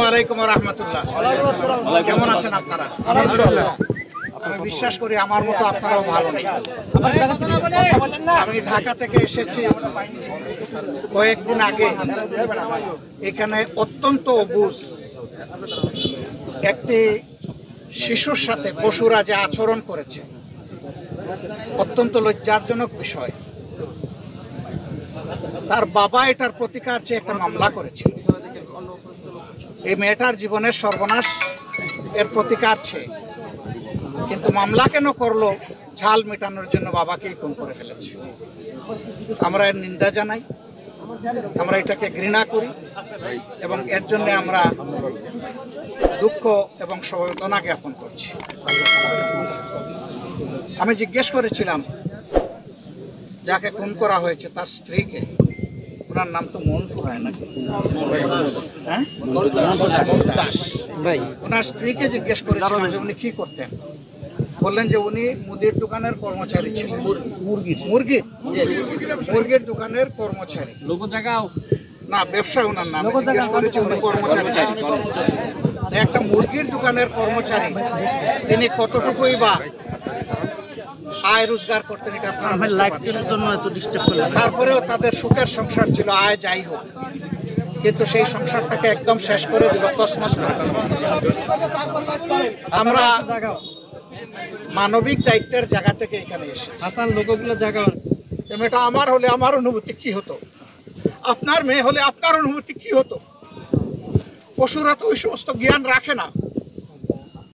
আলাইকুম রাহমাতুল্লাহ। কেমন আছেন আপনারা? আলহামদুলিল্লাহ। আমি বিশ্বাস করি আমার মতো আপনারাও ভালো নেই। আমি ঢাকা থেকে এসেছি কয়েকদিন আগে। এখানে অত্যন্ত অবুঝ একটি শিশুর সাথে পশুরা যে আচরণ করেছে, অত্যন্ত লজ্জাজনক বিষয়। তার বাবা এটার প্রতিকার চেয়ে একটা মামলা করেছিল। এই মেয়েটার জীবনের সর্বনাশ এর প্রতিকার চেয়ে, কিন্তু মামলা কেন করলো? ঝাল মেটানোর জন্য বাবাকেই খুন করে ফেলেছে। আমরা এর নিন্দা জানাই, আমরা এটাকে ঘৃণা করি এবং এর জন্য আমরা দুঃখ এবং সমবেদনা জ্ঞাপন করছি। আমি জিজ্ঞেস করেছিলাম যাকে খুন করা হয়েছে তার স্ত্রীকে, ওনার নাম তো মন্টু হয় নাকি, হ্যাঁ, ওনার স্ত্রীকে জিজ্ঞেস করেছিলাম যে উনি কি করতেন। বললেন যে উনি মুদির দোকানের কর্মচারী ছিলেন। মুরগির দোকানের কর্মচারী না, ব্যবসা ওনার নাম। জিজ্ঞেস করেছি উনি কর্মচারী ছিলেন। একটা মুরগির দোকানের কর্মচারী তিনি কতটুকুই বা আয় রোজগার করতেন এটা আপনারা তারপরেও তাদের সুখের সংসার ছিল, আয় যাই হোক, কিন্তু সেই সংসারটাকে একদম শেষ করে দিল, তছনছ করে দিল। আমরা মানবিক দায়িত্বের জায়গা থেকে এখানে এসেছি। এটা আমার হলে আমার অনুভূতি কি হতো, আপনার মেয়ে হলে আপনার অনুভূতি কি হতো? পশুরা তো ওই সমস্ত জ্ঞান রাখে না।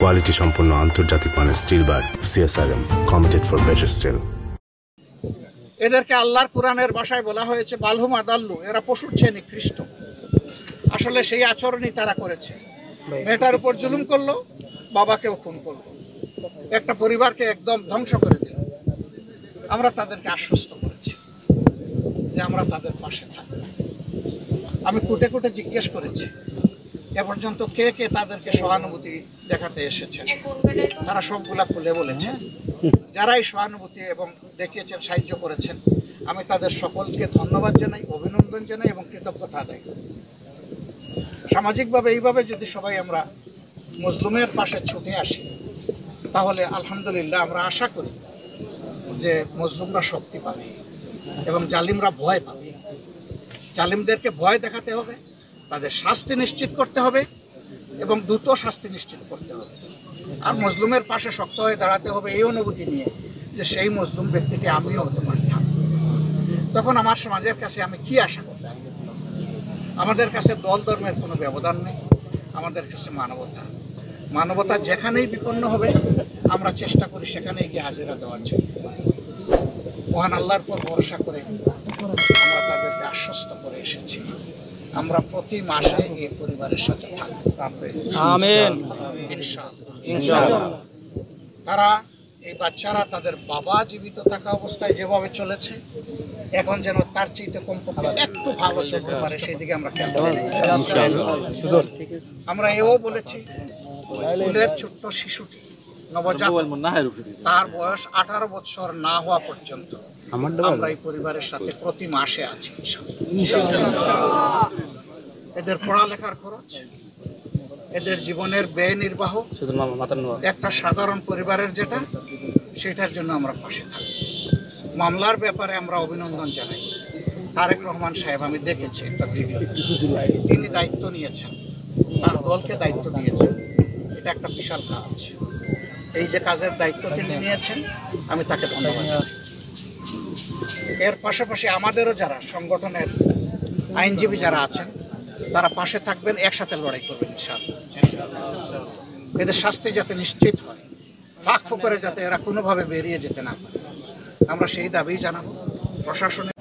কোয়ালিটি সম্পন্ন আন্তর্জাতিক মানের still bar CSRM, committed for better still. এদেরকে আল্লাহর কোরআনের ভাষায় বলা হয়েছে বালহুম আদাল্লু, এরা পশুর চেয়ে নিকৃষ্ট। আসলে সেই আচরণই তারা করেছে। মেয়েটার উপর জুলুম করলো, বাবাকেও খুন করলো, একটা পরিবারকে একদম ধ্বংস করে দিল। আমরা তাদেরকে আশ্বস্ত করেছি যে আমরা তাদের পাশে থাকব। আমি কুটে কুটে জিজ্ঞেস করেছি এ পর্যন্ত কে কে তাদেরকে সহানুভূতি দেখাতে এসেছেন। তারা সবগুলা খুলে বলেছেন। যারা এই সহানুভূতি এবং দেখিয়েছেন, সাহায্য করেছেন, আমি তাদের সকলকে ধন্যবাদ জানাই, অভিনন্দন জানাই এবং কৃতজ্ঞতা আদায় করি। সামাজিকভাবে এইভাবে যদি সবাই আমরা মজলুমের পাশে ছুটে আসি, তাহলে আলহামদুলিল্লাহ আমরা আশা করি যে মজলুমরা শক্তি পাবে এবং জালিমরা ভয় পাবে। জালিমদেরকে ভয় দেখাতে হবে, তাদের শাস্তি নিশ্চিত করতে হবে এবং দ্রুত শাস্তি নিশ্চিত করতে হবে। আর মজলুমের পাশে শক্ত হয়ে দাঁড়াতে হবে এই অনুভূতি নিয়ে যে সেই মজলুম ব্যক্তিকে আমিও হতে পারতাম। তখন আমার সমাজের কাছে আমি কি আশা করতাম? আমাদের কাছে দল ধর্মের কোনো ব্যবধান নেই, আমাদের কাছে মানবতা। মানবতা যেখানেই বিপন্ন হবে আমরা চেষ্টা করি সেখানেই গিয়ে হাজিরা দেওয়ার জন্য। মহান আল্লাহর পর ভরসা করে আমরা তাদেরকে আশ্বস্ত করে এসেছি আমরা প্রতি মাসে এই পরিবারের সাথে থাকব। আমিন, ইনশাআল্লাহ। তারা, এই বাচ্চারা তাদের বাবা জীবিত থাকা অবস্থায় যেভাবে চলেছে, এখন যেন তার চাইতে কমপক্ষে একটু ভালো চলতে পারে সেই দিকে আমরা খেয়াল করি। আমরা এও বলেছি স্কুলের ছোট্ট শিশুটি নবজাতক, তার বয়স 18 বছর না হওয়া পর্যন্ত আমরা এই পরিবারের সাথে প্রতি মাসে আছি। এদের পড়ালেখার খরচ, এদের জীবনের ব্যয় নির্বাহ, একটা সাধারণ পরিবারের যেটা, সেটার জন্য আমরা পাশে থাকি। মামলার ব্যাপারে আমরা অভিনন্দন জানাই। তারেক রহমান সাহেব, আমি দেখেছি একটা ভিডিও, তিনি দায়িত্ব নিয়েছেন, তার দলকে দায়িত্ব দিয়েছেন। এটা একটা বিশাল কাজ। এই যে কাজের দায়িত্ব তিনি নিয়েছেন, আমি তাকে ধন্যবাদ জানাই। এর পাশাপাশি আমাদেরও যারা সংগঠনের আইনজীবী যারা আছেন, তারা পাশে থাকবেন, একসাথে লড়াই করবেন ইনশাআল্লাহ। এদের শাস্তি যাতে নিশ্চিত হয়, ফাঁক ফোকরে যাতে এরা কোনোভাবে বেরিয়ে যেতে না পারে, আমরা সেই দাবি জানাবো প্রশাসনের।